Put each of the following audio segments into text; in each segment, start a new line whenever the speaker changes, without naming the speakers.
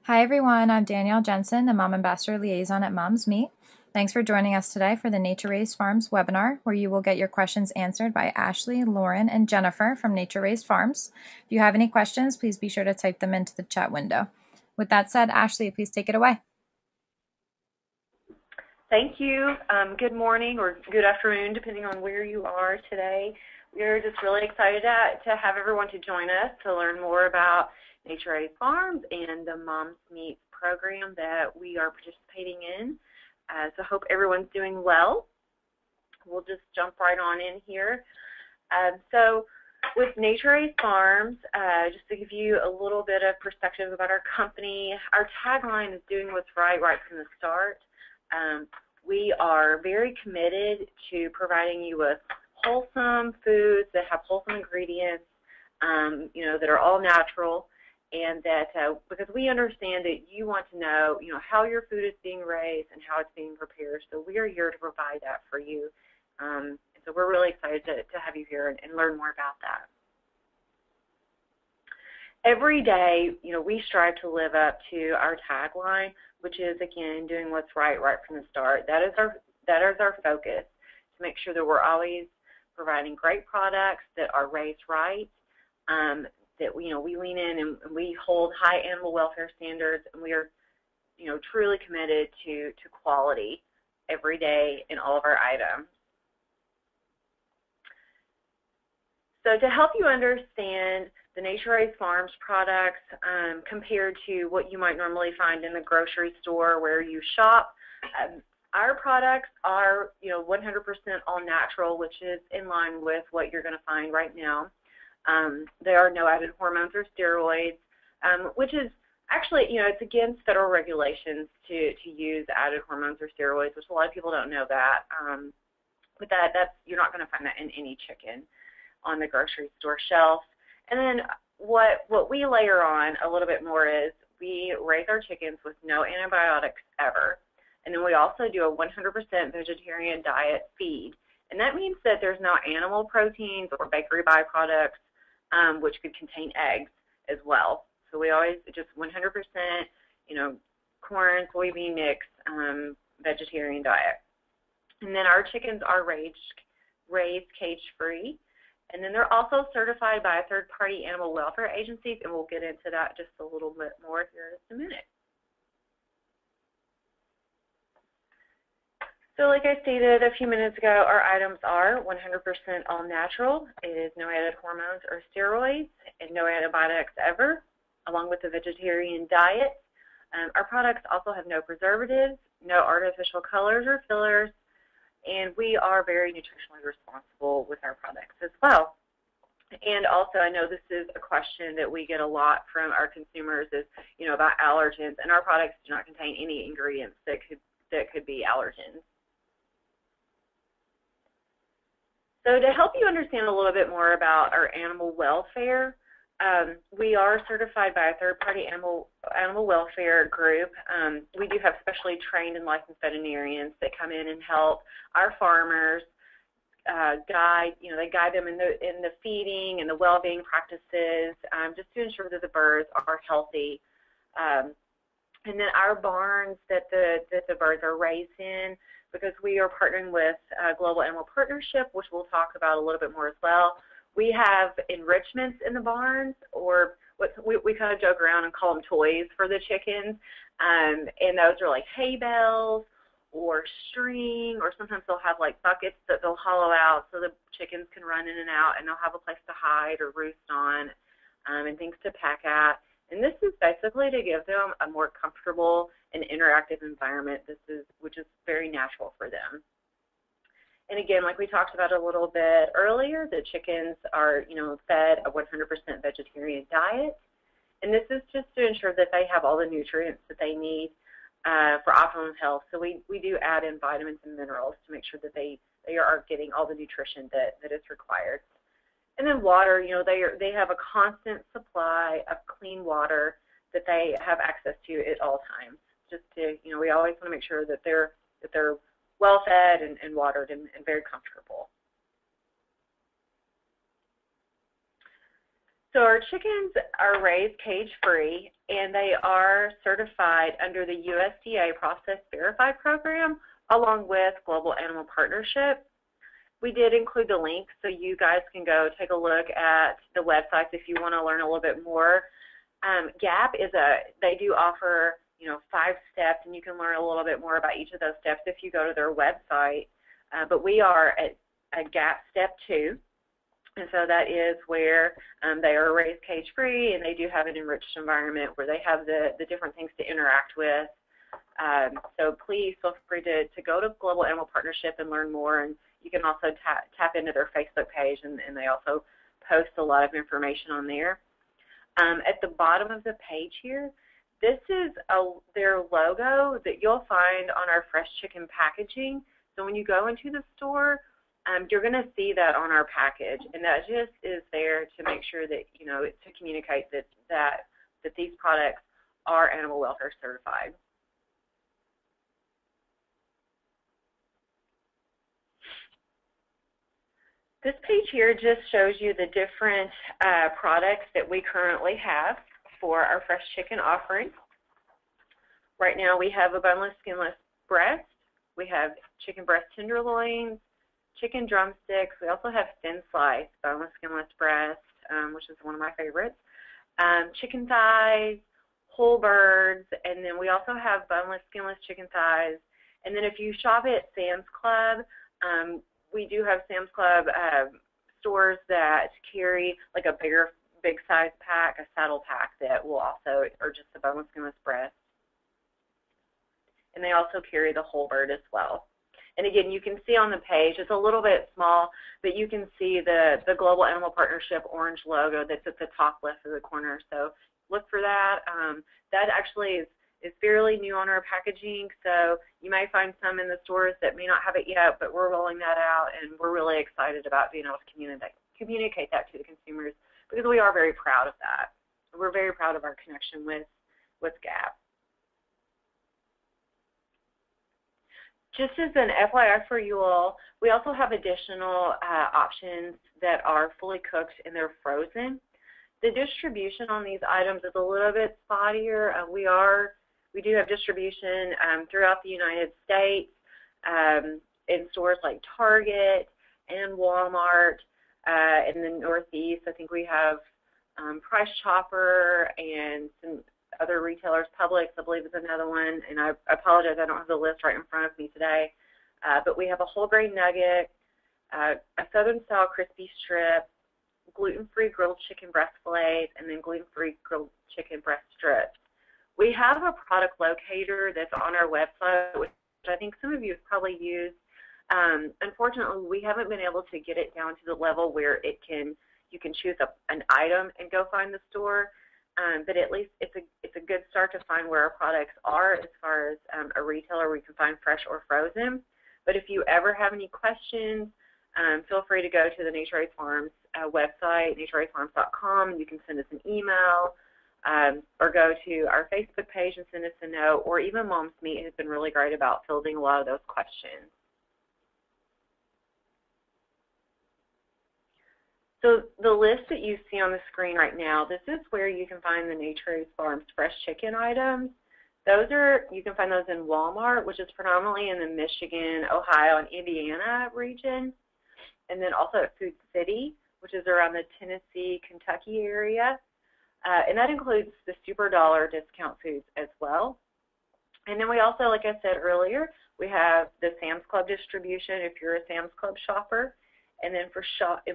Hi everyone, I'm Danielle Jensen, the Mom Ambassador Liaison at Moms Meet. Thanks for joining us today for the NatureRaised Farms webinar, where you will get your questions answered by Ashley, Lauren, and Jennifer from NatureRaised Farms. If you have any questions, please be sure to type them into the chat window. With that said, Ashley, please take it away.
Thank you. Good morning or good afternoon, depending on where you are today. We're just really excited to have everyone to join us to learn more about NatureRaised Farms and the Moms Meet program that we are participating in. So I hope everyone's doing well. We'll just jump right on in here. So with NatureRaised Farms, just to give you a little bit of perspective about our company, our tagline is doing what's right from the start. We are very committed to providing you with wholesome foods that have wholesome ingredients, that are all natural, and that because we understand that you want to know, how your food is being raised and how it's being prepared. So we are here to provide that for you. And so we're really excited to have you here and learn more about that. Every day, we strive to live up to our tagline, which is, again, doing what's right from the start. That is our focus, to make sure that we're always providing great products that are raised right, that we lean in and we hold high animal welfare standards, and we are, truly committed to quality every day in all of our items. So to help you understand the NatureRaised Farms products compared to what you might normally find in the grocery store where you shop, our products are 100% all natural, which is in line with what you're going to find right now. There are no added hormones or steroids, which is actually, it's against federal regulations to use added hormones or steroids, which a lot of people don't know that. But you're not going to find that in any chicken on the grocery store shelf. And then what we layer on a little bit more is we raise our chickens with no antibiotics ever. And then we also do a 100% vegetarian diet feed. And that means that there's no animal proteins or bakery byproducts, which could contain eggs as well. So we always just 100%, corn, soybean mix, vegetarian diet. And then our chickens are raised cage-free. And then they're also certified by third-party animal welfare agencies, and we'll get into that just a little bit more here in just a minute. So like I stated a few minutes ago, our items are 100% all natural. It is no added hormones or steroids and no antibiotics ever, along with the vegetarian diet. Our products also have no preservatives, no artificial colors or fillers, and we are very nutritionally responsible with our products as well. And also, I know this is a question that we get a lot from our consumers is, about allergens, and our products do not contain any ingredients that could be allergens. So to help you understand a little bit more about our animal welfare, we are certified by a third-party animal welfare group. We do have specially trained and licensed veterinarians that come in and help our farmers guide them in the feeding and the well-being practices, just to ensure that the birds are healthy. And then our barns that the birds are raised in, because we are partnering with Global Animal Partnership, which we'll talk about a little bit more as well. We have enrichments in the barns, or what we kind of joke around and call them toys for the chickens, and those are like hay bales or string, or sometimes they'll have like buckets that they'll hollow out so the chickens can run in and out, and they'll have a place to hide or roost on, and things to peck at. And this is basically to give them a more comfortable and interactive environment, which is very natural for them. And again, like we talked about a little bit earlier, the chickens are, fed a 100% vegetarian diet. And this is just to ensure that they have all the nutrients that they need for optimum health. So we do add in vitamins and minerals to make sure that they are getting all the nutrition that is required. And then water, they have a constant supply of clean water that they have access to at all times. Just to, we always want to make sure that they're well fed and watered and very comfortable. So our chickens are raised cage-free, and they are certified under the USDA Process Verified program, along with Global Animal Partnership. We did include the link so you guys can go take a look at the websites if you want to learn a little bit more. GAP they do offer 5 steps, and you can learn a little bit more about each of those steps if you go to their website. But we are at GAP Step 2. And so that is where they are raised cage-free, and they do have an enriched environment where they have the different things to interact with. So please feel free to go to Global Animal Partnership and learn more. And you can also tap into their Facebook page, and they also post a lot of information on there. At the bottom of the page here, this is their logo that you'll find on our fresh chicken packaging. So when you go into the store, you're going to see that on our package, and that just is there to make sure that, to communicate that these products are animal welfare certified. This page here just shows you the different products that we currently have for our fresh chicken offering. Right now we have a boneless, skinless breast. We have chicken breast tenderloins, chicken drumsticks. We also have thin slice, boneless, skinless breast, which is one of my favorites. Chicken thighs, whole birds, and then we also have boneless, skinless chicken thighs. And then if you shop at Sam's Club, we do have Sam's Club stores that carry like a big size pack, a saddle pack that will also, or just the boneless, skinless breast. And they also carry the whole bird as well. And again, you can see on the page, it's a little bit small, but you can see the Global Animal Partnership orange logo that's at the top left of the corner. So look for that. That actually is fairly new on our packaging, so you may find some in the stores that may not have it yet, but we're rolling that out, and we're really excited about being able to communicate that to the consumers, because we are very proud of that. We're very proud of our connection with GAP. Just as an FYI for you all, we also have additional options that are fully cooked and they're frozen. The distribution on these items is a little bit spottier. We do have distribution throughout the United States in stores like Target and Walmart. In the Northeast, I think we have Price Chopper and some other retailers. Publix, I believe, is another one. And I apologize, I don't have the list right in front of me today. But we have a whole grain nugget, a Southern style crispy strip, gluten-free grilled chicken breast fillets, and then gluten-free grilled chicken breast strips. We have a product locator that's on our website, which I think some of you have probably used. Unfortunately, we haven't been able to get it down to the level where you can choose an item and go find the store. But at least it's a good start to find where our products are as far as a retailer where you can find fresh or frozen. But if you ever have any questions, feel free to go to the NatureRaised Farms website, natureraisedfarms.com, and you can send us an email. Or go to our Facebook page and send us a note, or even Mom's Meat has been really great about fielding a lot of those questions. So the list that you see on the screen right now, this is where you can find the NatureRaised Farms Fresh Chicken items. You can find those in Walmart, which is predominantly in the Michigan, Ohio, and Indiana region, and then also at Food City, which is around the Tennessee, Kentucky area. And that includes the super dollar discount foods as well. And then we also, like I said earlier, we have the Sam's Club distribution if you're a Sam's Club shopper. And then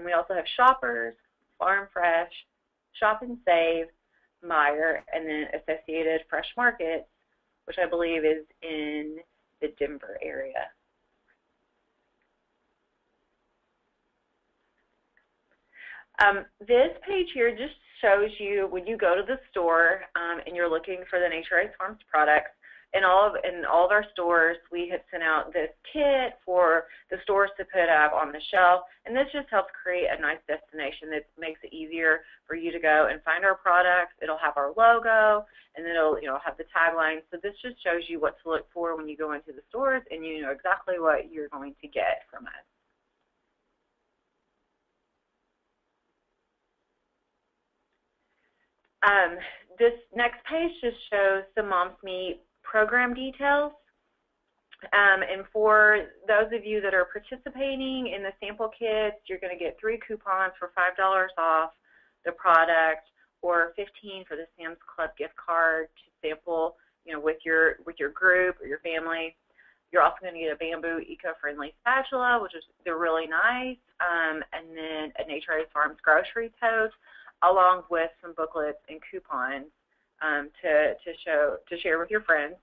we also have Shoppers, Farm Fresh, Shop and Save, Meijer, and then Associated Fresh Markets, which I believe is in the Denver area. This page here just shows you when you go to the store and you're looking for the NatureRaised Farms products. In all of our stores, we have sent out this kit for the stores to put up on the shelf, and this just helps create a nice destination that makes it easier for you to go and find our products. It'll have our logo, and it'll have the tagline. So this just shows you what to look for when you go into the stores, and you know exactly what you're going to get from us. This next page just shows the Mom's Meat program details. And for those of you that are participating in the sample kits, you're going to get 3 coupons for $5 off the product, or 15 for the Sam's Club gift card to sample, with your group or your family. You're also going to get a bamboo eco-friendly spatula, they're really nice, and then a NatureRaised Farms grocery tote, along with some booklets and coupons to share with your friends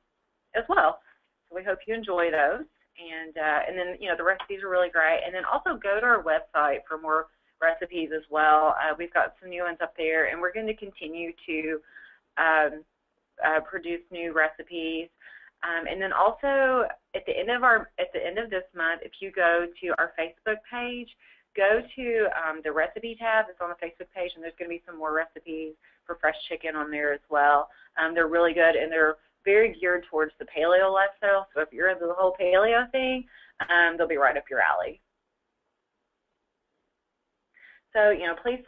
as well. So we hope you enjoy those. And then, the recipes are really great. And then also go to our website for more recipes as well. We've got some new ones up there, and we're going to continue to produce new recipes. And then also at the end of this month, if you go to our Facebook page, go to the recipe tab that's on the Facebook page, and there's going to be some more recipes for fresh chicken on there as well. They're really good, and they're very geared towards the paleo lifestyle. So if you're into the whole paleo thing, they'll be right up your alley. So, please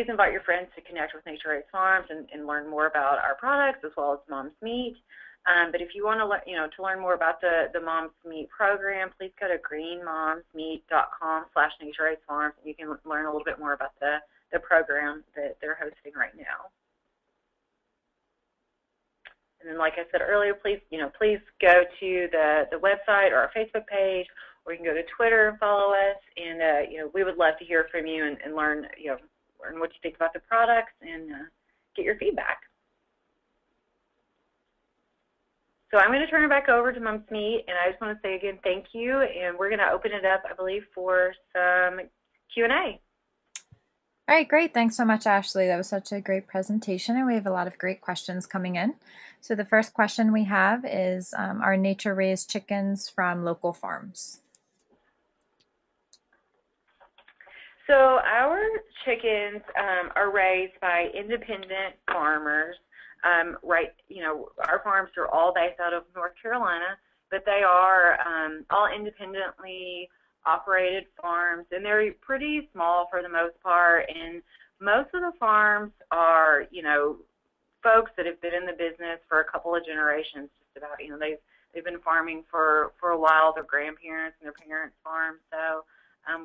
invite your friends to connect with NatureRaised Farms and learn more about our products as well as Mom's Meat. But if you want to learn more about the Mom's Meat program, please go to greenmomsmeat.com/natureraised-farms, and you can learn a little bit more about the program that they're hosting right now. And then, like I said earlier, please go to the website or our Facebook page, or you can go to Twitter and follow us. And we would love to hear from you and learn what you think about the products and get your feedback. So I'm going to turn it back over to Mom's Meat, and I just want to say again thank you, and we're going to open it up, I believe, for some Q&A.
All right, great. Thanks so much, Ashley. That was such a great presentation, and we have a lot of great questions coming in. So the first question we have is, are nature-raised chickens from local farms?
So our chickens are raised by independent farmers. Our farms are all based out of North Carolina, but they are all independently operated farms, and they're pretty small for the most part. And most of the farms are, folks that have been in the business for a couple of generations. Just about, they've been farming for a while. Their grandparents and their parents farmed. So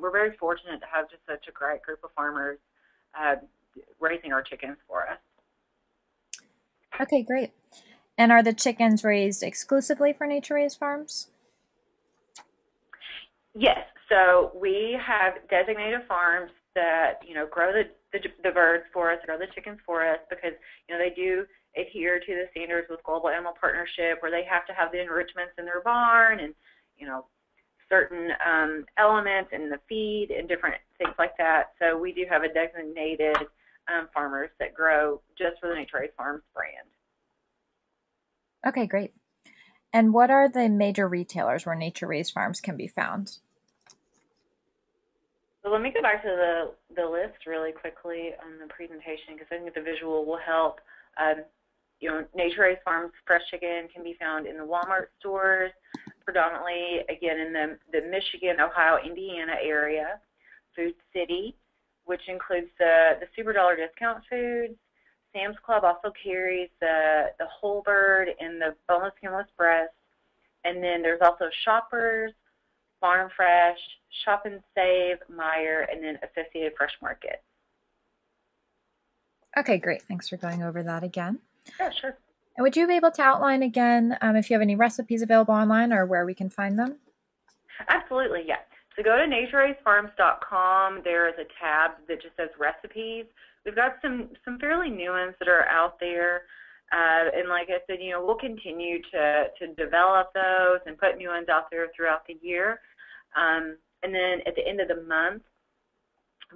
we're very fortunate to have just such a great group of farmers raising our chickens for us.
Okay, great. And are the chickens raised exclusively for NatureRaised Farms?
Yes. So we have designated farms that, grow the birds for us, grow the chickens for us, because, they do adhere to the standards with Global Animal Partnership, where they have to have the enrichments in their barn and, certain elements in the feed and different things like that. So we do have a designated farmers that grow just for the NatureRaised Farms brand.
Okay, great. And what are the major retailers where NatureRaised Farms can be found?
So let me go back to the list really quickly on the presentation, because I think the visual will help. NatureRaised Farms Fresh Chicken can be found in the Walmart stores, predominantly, again, in the Michigan, Ohio, Indiana area. Food City, which includes the Super Dollar discount foods. Sam's Club also carries the whole bird and the boneless, skinless breast. And then there's also Shoppers, Farm Fresh, Shop and Save, Meyer, and then Associated Fresh Market.
Okay, great. Thanks for going over that again.
Yeah, sure.
And would you be able to outline again if you have any recipes available online or where we can find them?
Absolutely, yes. So go to natureraisedfarms.com. There is a tab that just says recipes. We've got some fairly new ones that are out there. And like I said, we'll continue to develop those and put new ones out there throughout the year. And then at the end of the month,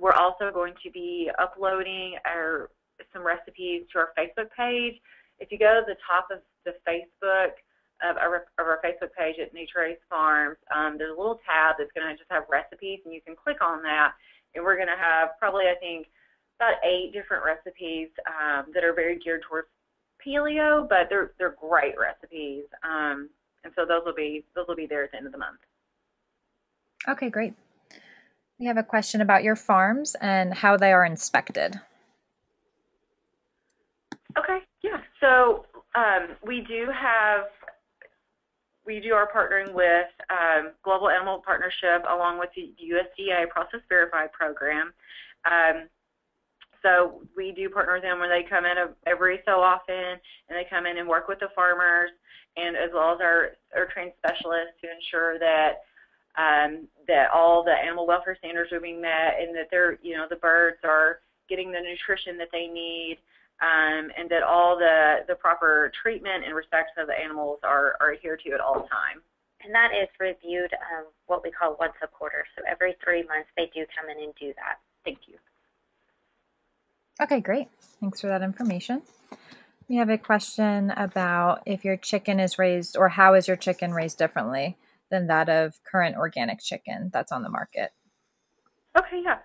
we're also going to be uploading some recipes to our Facebook page. If you go to the top of the Facebook of our Facebook page at NatureRaised Farms, there's a little tab that's going to just have recipes, and you can click on that. And we're going to have probably, I think, about 8 different recipes that are very geared towards paleo, but they're great recipes. And so those will be there at the end of the month.
Okay, great. We have a question about your farms and how they are inspected.
Okay, yeah. So we do our partnering with Global Animal Partnership along with the USDA Process Verified program. So we do partner with them when they come in every so often, and they come in and work with the farmers, and as well as our trained specialists to ensure that that all the animal welfare standards are being met, and that the birds are getting the nutrition that they need, and that all the proper treatment and respect of the animals are adhered to at all times.
And that is reviewed what we call once a quarter. So every 3 months they do come in and do that.
Thank you.
Okay, great. Thanks for that information. We have a question about if your chicken is raised, or how is your chicken raised differently than that of current organic chicken that's on the market?
Okay, yeah.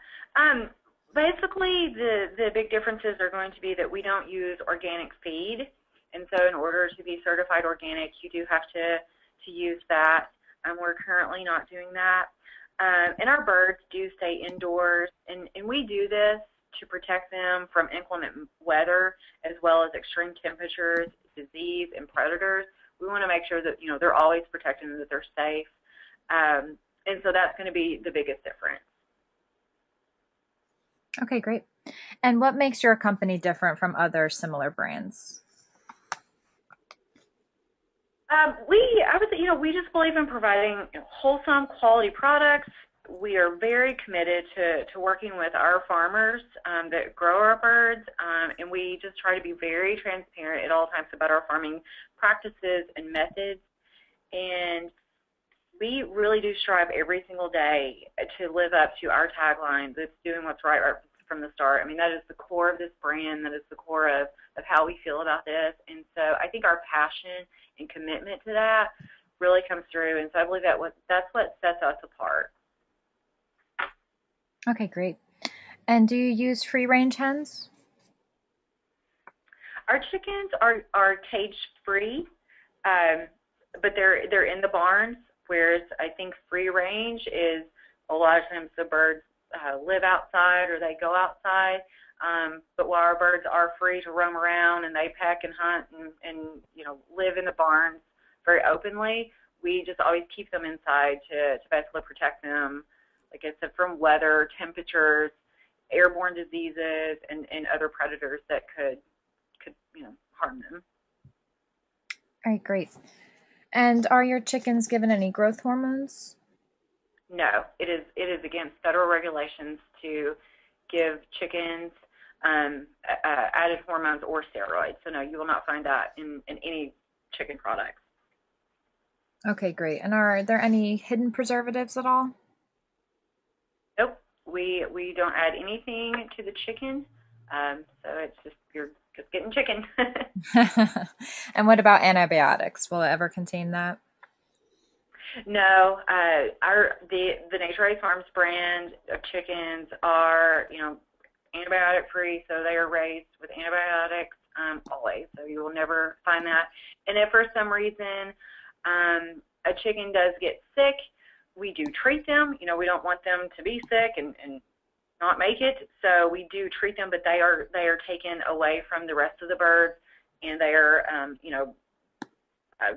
Basically, the big differences are going to be that we don't use organic feed, and so in order to be certified organic, you do have to use that. We're currently not doing that. And our birds do stay indoors, and we do this to protect them from inclement weather as well as extreme temperatures, disease, and predators. We want to make sure that they're always protected and that they're safe. And so that's going to be the biggest difference.
Okay, great. And what makes your company different from other similar brands?
I would say, we just believe in providing wholesome, quality products. We are very committed to working with our farmers that grow our birds, and we just try to be very transparent at all times about our farming practices and methods. And we really do strive every single day to live up to our tagline that's doing what's right from the start. I mean, that is the core of this brand. That is the core of how we feel about this. And so I think our passion and commitment to that really comes through. And so I believe that's what sets us apart.
Okay, great. And do you use free-range hens?
Our chickens are cage-free, but they're in the barns, whereas I think free-range is a lot of times the birds live outside or they go outside. But while our birds are free to roam around and they peck and hunt and live in the barns very openly, we just always keep them inside to basically protect them, like I said, from weather, temperatures, airborne diseases, and other predators that could harm them.
All right, great. And are your chickens given any growth hormones?
No, it is against federal regulations to give chickens added hormones or steroids. So no, you will not find that in any chicken products.
Okay, great. And are there any hidden preservatives at all?
Nope, we don't add anything to the chicken. So it's just you're just getting chicken.
And what about antibiotics? Will it ever contain that?
No, the NatureRaised Farms brand of chickens are antibiotic free, so they are raised with antibiotics always. So you will never find that. And if for some reason a chicken does get sick, we do treat them. We don't want them to be sick and not make it, so we do treat them, but they are taken away from the rest of the birds, and they are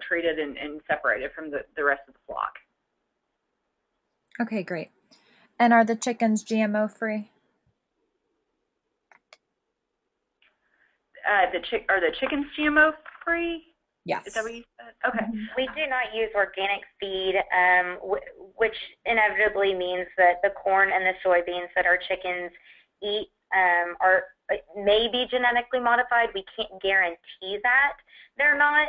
treated and separated from the rest of the flock.
Okay, great. And are the chickens GMO free?
Are the chickens GMO free?
Yes.
Is that what you said? Okay.
We do not use organic feed, which inevitably means that the corn and the soybeans that our chickens eat may be genetically modified. We can't guarantee that they're not.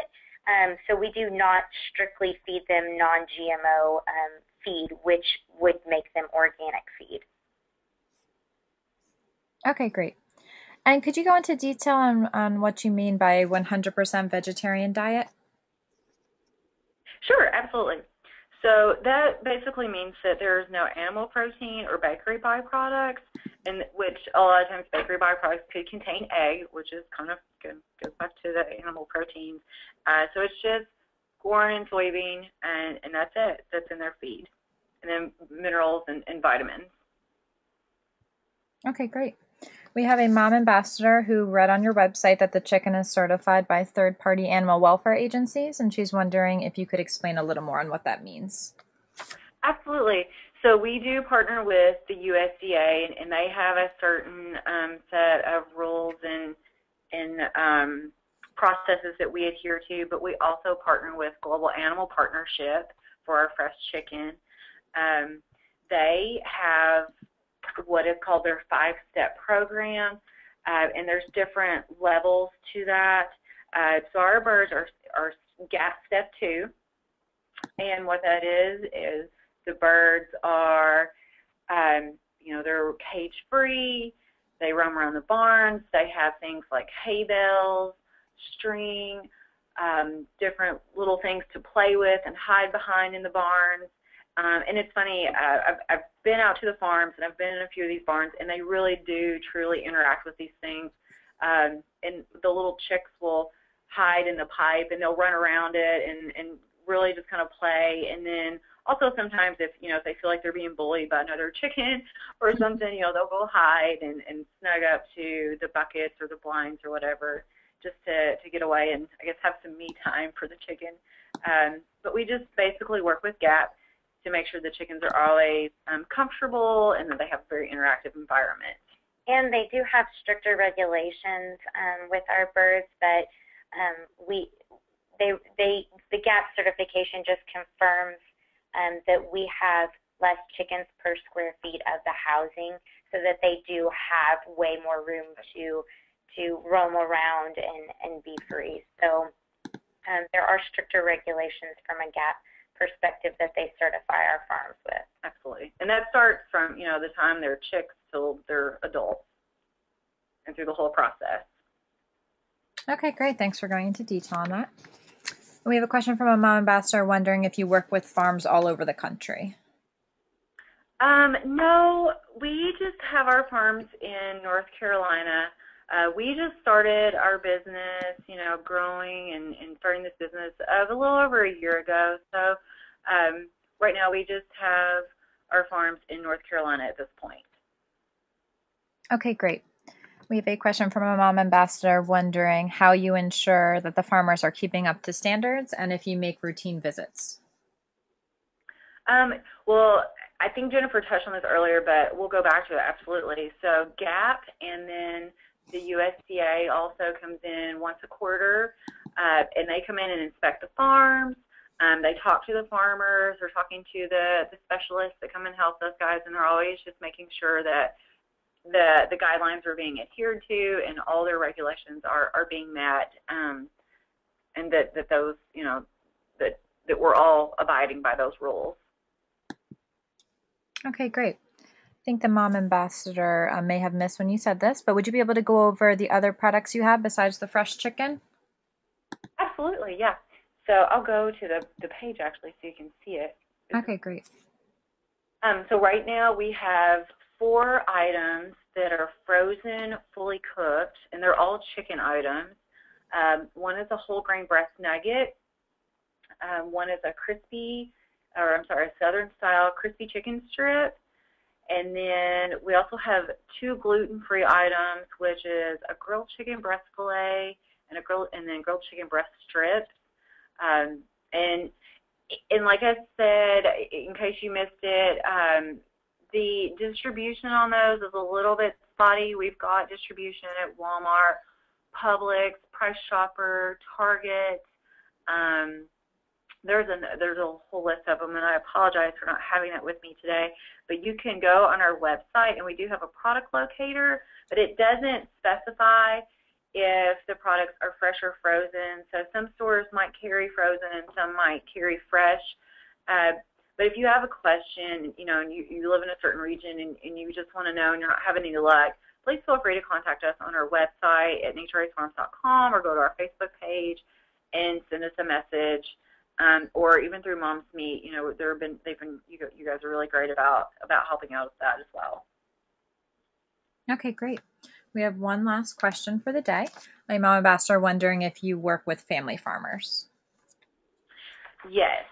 So we do not strictly feed them non-GMO feed, which would make them organic feed.
Okay, great. And could you go into detail on what you mean by 100% vegetarian diet?
Sure, absolutely. So that basically means that there's no animal protein or bakery byproducts, and which a lot of times bakery byproducts could contain egg, which is kind of goes back to the animal proteins. So it's just corn and soybean, and that's it. That's in their feed, and then minerals and vitamins.
Okay, great. We have a mom ambassador who read on your website that the chicken is certified by third-party animal welfare agencies, and she's wondering if you could explain a little more on what that means.
Absolutely. So we do partner with the USDA, and they have a certain set of rules and processes that we adhere to, but we also partner with Global Animal Partnership for our fresh chicken. They have what is called their 5-step program, and there's different levels to that. So our birds are GAP Step 2, and what that is the birds are, they're cage-free, they roam around the barns, they have things like hay bales, string, different little things to play with and hide behind in the barns. And it's funny, I've been out to the farms and I've been in a few of these barns, and they really do truly interact with these things. And the little chicks will hide in the pipe and they'll run around it and really just kind of play. And then also sometimes if they feel like they're being bullied by another chicken or something, they'll go hide and snug up to the buckets or the blinds or whatever, just to get away and I guess have some me time for the chicken. But we just basically work with GAP to make sure the chickens are always comfortable and that they have a very interactive environment.
And they do have stricter regulations with our birds, but the GAP certification just confirms that we have less chickens per square feet of the housing, so that they do have way more room to roam around and be free. So there are stricter regulations from a GAP perspective that they certify our farms with.
Absolutely. And that starts from, the time they're chicks till they're adults and through the whole process.
Okay, great. Thanks for going into detail on that. We have a question from a mom ambassador wondering if you work with farms all over the country.
No, we just have our farms in North Carolina. We just started our business, growing and starting this business a little over a year ago. So right now we just have our farms in North Carolina at this point.
Okay, great. We have a question from a mom ambassador wondering how you ensure that the farmers are keeping up to standards and if you make routine visits.
Well, I think Jennifer touched on this earlier, but we'll go back to it, absolutely. So GAP and then the USDA also comes in once a quarter, and they come in and inspect the farms. They talk to the farmers. They're talking to the specialists that come and help those guys, and they're always just making sure that the guidelines are being adhered to and all their regulations are being met, and that those, that we're all abiding by those rules.
Okay, great. I think the mom ambassador may have missed when you said this, but would you be able to go over the other products you have besides the fresh chicken?
Absolutely, yeah. So I'll go to the page actually so you can see it.
Okay, great.
So right now we have 4 items that are frozen, fully cooked, and they're all chicken items. One is a whole grain breast nugget. One is a Southern style crispy chicken strip. And then we also have 2 gluten-free items, which is a grilled chicken breast fillet and then grilled chicken breast strips. And like I said, in case you missed it, the distribution on those is a little bit spotty. We've got distribution at Walmart, Publix, Price Chopper, Target. There's a whole list of them, and I apologize for not having that with me today. But you can go on our website, and we do have a product locator, but it doesn't specify if the products are fresh or frozen. So some stores might carry frozen, and some might carry fresh. But if you have a question, and you live in a certain region, and you just want to know, and you're not having any luck, please feel free to contact us on our website at natureraisedfarms.com or go to our Facebook page and send us a message. Or even through Mom's Meat, you guys are really great about helping out with that as well.
Okay, great. We have one last question for the day. My mom ambassador wondering if you work with family farmers.
Yes.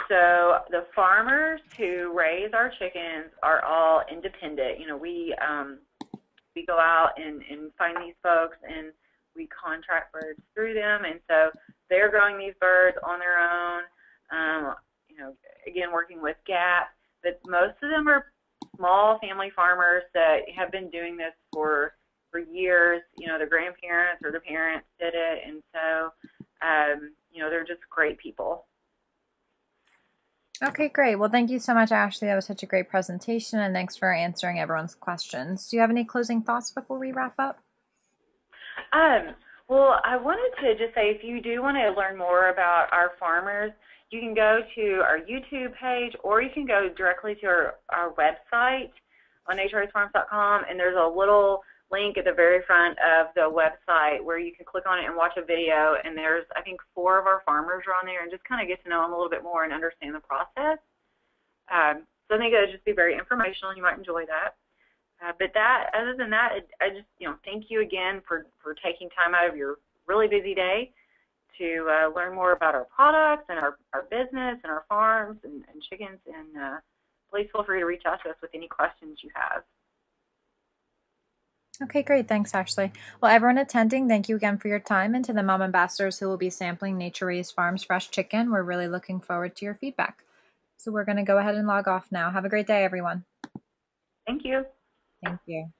So the farmers who raise our chickens are all independent. We we go out and find these folks, and we contract birds through them, and so they're growing these birds on their own, again, working with GAP, but most of them are small family farmers that have been doing this for years. Their grandparents or their parents did it, and so, they're just great people.
Okay, great. Well, thank you so much, Ashley. That was such a great presentation, and thanks for answering everyone's questions. Do you have any closing thoughts before we wrap up?
Well, I wanted to just say, if you do want to learn more about our farmers, you can go to our YouTube page, or you can go directly to our website on natureraisedfarms.com, and there's a little link at the very front of the website where you can click on it and watch a video, and there's, I think, 4 of our farmers are on there, and just kind of get to know them a little bit more and understand the process. So I think it would just be very informational. You might enjoy that. But other than that, I just, thank you again for taking time out of your really busy day to learn more about our products and our business and our farms and chickens. And please feel free to reach out to us with any questions you have.
Okay, great. Thanks, Ashley. Well, everyone attending, thank you again for your time. And to the mom ambassadors who will be sampling NatureRaised Farms Fresh Chicken, we're really looking forward to your feedback. So we're going to go ahead and log off now. Have a great day, everyone.
Thank you.
Thank you.